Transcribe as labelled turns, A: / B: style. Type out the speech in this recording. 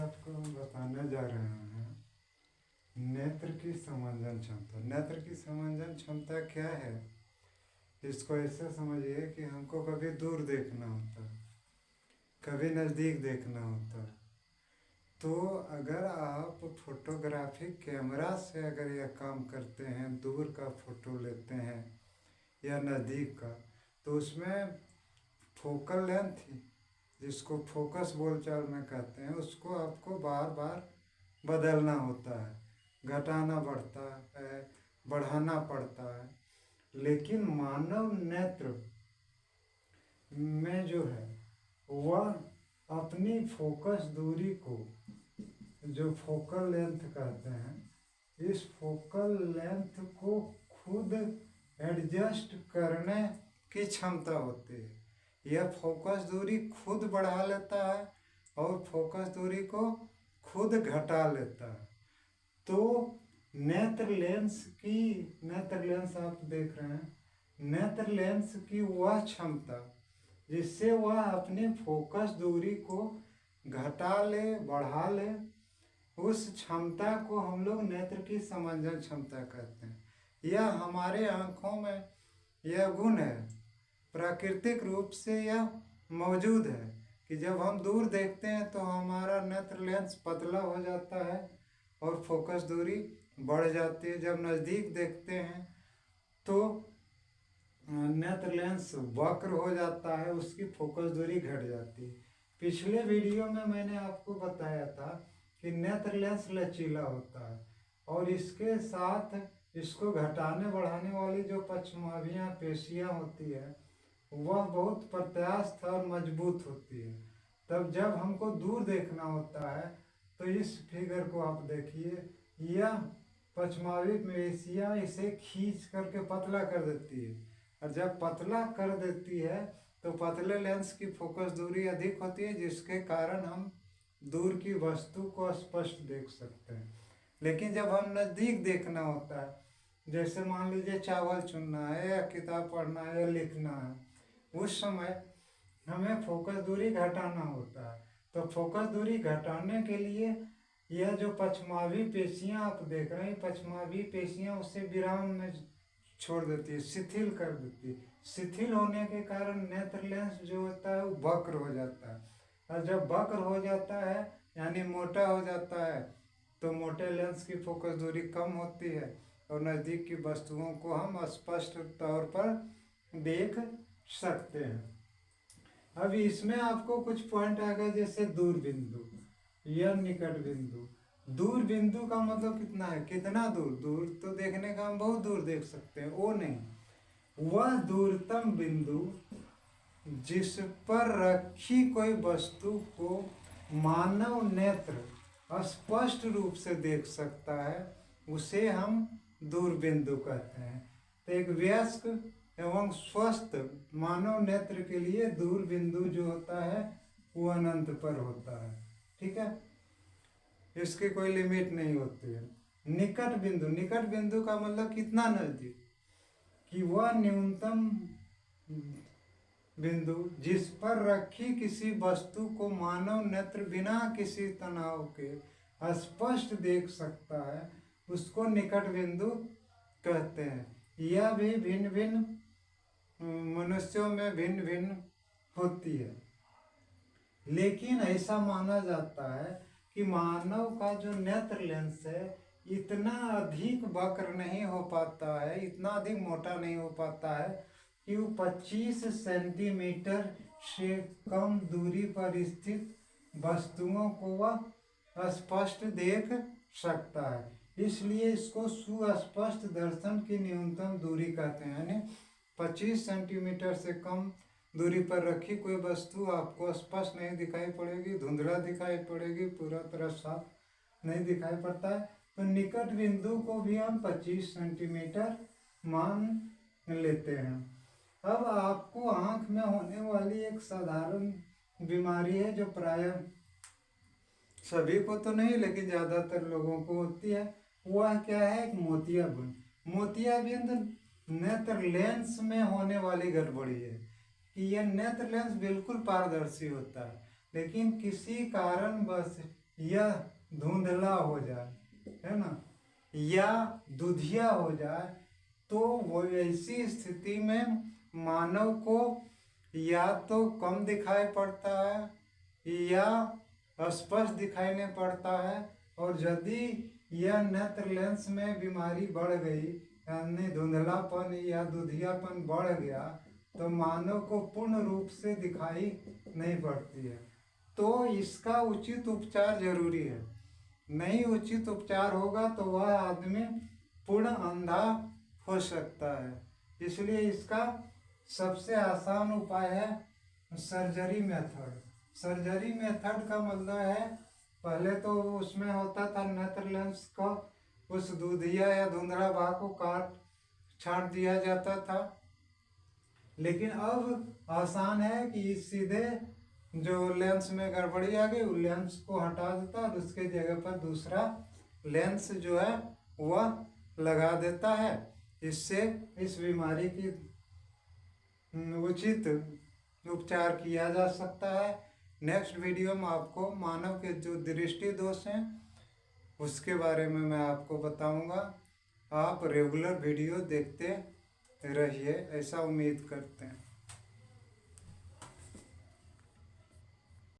A: आपको हम बताने जा रहे हैं नेत्र की समंजन क्षमता। नेत्र की समंजन क्षमता क्या है? इसको ऐसे समझिए कि हमको कभी दूर देखना होता है, कभी नज़दीक देखना होता है। तो अगर आप फोटोग्राफिक कैमरा से अगर यह काम करते हैं, दूर का फोटो लेते हैं या नज़दीक का, तो उसमें फोकल लेंथ जिसको फोकस बोलचाल में कहते हैं, उसको आपको बार बार बदलना होता है, घटाना पड़ता है, बढ़ाना पड़ता है। लेकिन मानव नेत्र में जो है वह अपनी फोकस दूरी को, जो फोकल लेंथ कहते हैं, इस फोकल लेंथ को खुद एडजस्ट करने की क्षमता होती है। यह फोकस दूरी खुद बढ़ा लेता है और फोकस दूरी को खुद घटा लेता है। तो नेत्र लेंस आप देख रहे हैं, नेत्र लेंस की वह क्षमता जिससे वह अपनी फोकस दूरी को घटा ले, बढ़ा ले, उस क्षमता को हम लोग नेत्र की समंजन क्षमता कहते हैं। यह हमारे आँखों में यह गुण है, प्राकृतिक रूप से यह मौजूद है कि जब हम दूर देखते हैं तो हमारा नेत्र लेंस पतला हो जाता है और फोकस दूरी बढ़ जाती है। जब नज़दीक देखते हैं तो नेत्र लेंस वक्र हो जाता है, उसकी फोकस दूरी घट जाती है। पिछले वीडियो में मैंने आपको बताया था कि नेत्र लेंस लचीला होता है और इसके साथ इसको घटाने बढ़ाने वाली जो पश्चमाभियाँ पेशियाँ होती है वह बहुत प्रत्यास्थ और मजबूत होती है। तब जब हमको दूर देखना होता है तो इस फिगर को आप देखिए, यह पश्चमाभी पेशियाँ इसे खींच करके पतला कर देती है, और जब पतला कर देती है तो पतले लेंस की फोकस दूरी अधिक होती है, जिसके कारण हम दूर की वस्तु को स्पष्ट देख सकते हैं। लेकिन जब हम नज़दीक देखना होता है, जैसे मान लीजिए चावल चुनना है या किताब पढ़ना है या लिखना है, उस समय हमें फोकस दूरी घटाना होता है। तो फोकस दूरी घटाने के लिए यह जो पश्चमाभी पेशियाँ आप देख रहे हैं, पश्चमाभी पेशियाँ उसे विराम में छोड़ देती है, शिथिल कर देती है। शिथिल होने के कारण नेत्र लेंस जो होता है वो वक्र हो जाता है, और जब वक्र हो जाता है यानी मोटा हो जाता है तो मोटे लेंस की फोकस दूरी कम होती है और नज़दीक की वस्तुओं को हम स्पष्ट तौर पर देख सकते हैं। अब इसमें आपको कुछ पॉइंट आ गए, जैसे दूर बिंदु या निकट बिंदु। दूर बिंदु का मतलब कितना है, कितना दूर? दूर तो देखने का हम बहुत दूर देख सकते हैं, वो नहीं, वह दूरतम बिंदु जिस पर रखी कोई वस्तु को मानव नेत्र स्पष्ट रूप से देख सकता है, उसे हम दूर बिंदु कहते हैं। तो एक वयस्क एवं स्वस्थ मानव नेत्र के लिए दूर बिंदु जो होता है वो अनंत पर होता है, ठीक है, इसकी कोई लिमिट नहीं होती है। निकट बिंदु, निकट बिंदु का मतलब कितना नज़दीक, कि वह न्यूनतम बिंदु जिस पर रखी किसी वस्तु को मानव नेत्र बिना किसी तनाव के स्पष्ट देख सकता है, उसको निकट बिंदु कहते हैं। यह भी भिन्न भिन्न मनुष्यों में भिन्न भिन्न होती है, लेकिन ऐसा माना जाता है कि मानव का जो नेत्र लेंस है इतना अधिक वक्र नहीं हो पाता है, इतना अधिक मोटा नहीं हो पाता है कि वो 25 सेंटीमीटर से कम दूरी पर स्थित वस्तुओं को वह स्पष्ट देख सकता है। इसलिए इसको सुस्पष्ट दर्शन की न्यूनतम दूरी कहते हैं। यानी 25 सेंटीमीटर से कम दूरी पर रखी कोई वस्तु आपको स्पष्ट नहीं दिखाई पड़ेगी, धुंधला दिखाई पड़ेगी, पूरा तरह साफ नहीं दिखाई पड़ता है। तो निकट बिंदु को भी हम 25 सेंटीमीटर मान लेते हैं। अब आपको आँख में होने वाली एक साधारण बीमारी है जो प्राय सभी को तो नहीं लेकिन ज़्यादातर लोगों को होती है, वह क्या है, एक मोतियाबिंद। मोतियाबिंद नेत्र लेंस में होने वाली गड़बड़ी है कि यह नेत्र लेंस बिल्कुल पारदर्शी होता है, लेकिन किसी कारण बस या धुंधला हो जाए, है ना, या दुधिया हो जाए, तो वो ऐसी स्थिति में मानव को या तो कम दिखाई पड़ता है या स्पष्ट दिखाई नहीं पड़ता है। और यदि यह नेत्र लेंस में बीमारी बढ़ गई, यानी धुंधलापन या दुधियापन बढ़ गया, तो मानव को पूर्ण रूप से दिखाई नहीं पड़ती है। तो इसका उचित उपचार जरूरी है। नहीं उचित उपचार होगा तो वह आदमी पूर्ण अंधा हो सकता है। इसलिए इसका सबसे आसान उपाय है सर्जरी मेथड। सर्जरी मेथड का मतलब है, पहले तो उसमें होता था नेत्र लेंस को, उस दूधिया या धुंधला भाग को काट छांट दिया जाता था। लेकिन अब आसान है कि सीधे जो लेंस में गड़बड़ी आ गई, उस लेंस को हटा देता और उसके जगह पर दूसरा लेंस जो है वह लगा देता है। इससे इस बीमारी की उचित उपचार किया जा सकता है। नेक्स्ट वीडियो में आपको मानव के जो दृष्टि दोष हैं उसके बारे में मैं आपको बताऊंगा। आप रेगुलर वीडियो देखते रहिए, ऐसा उम्मीद करते हैं।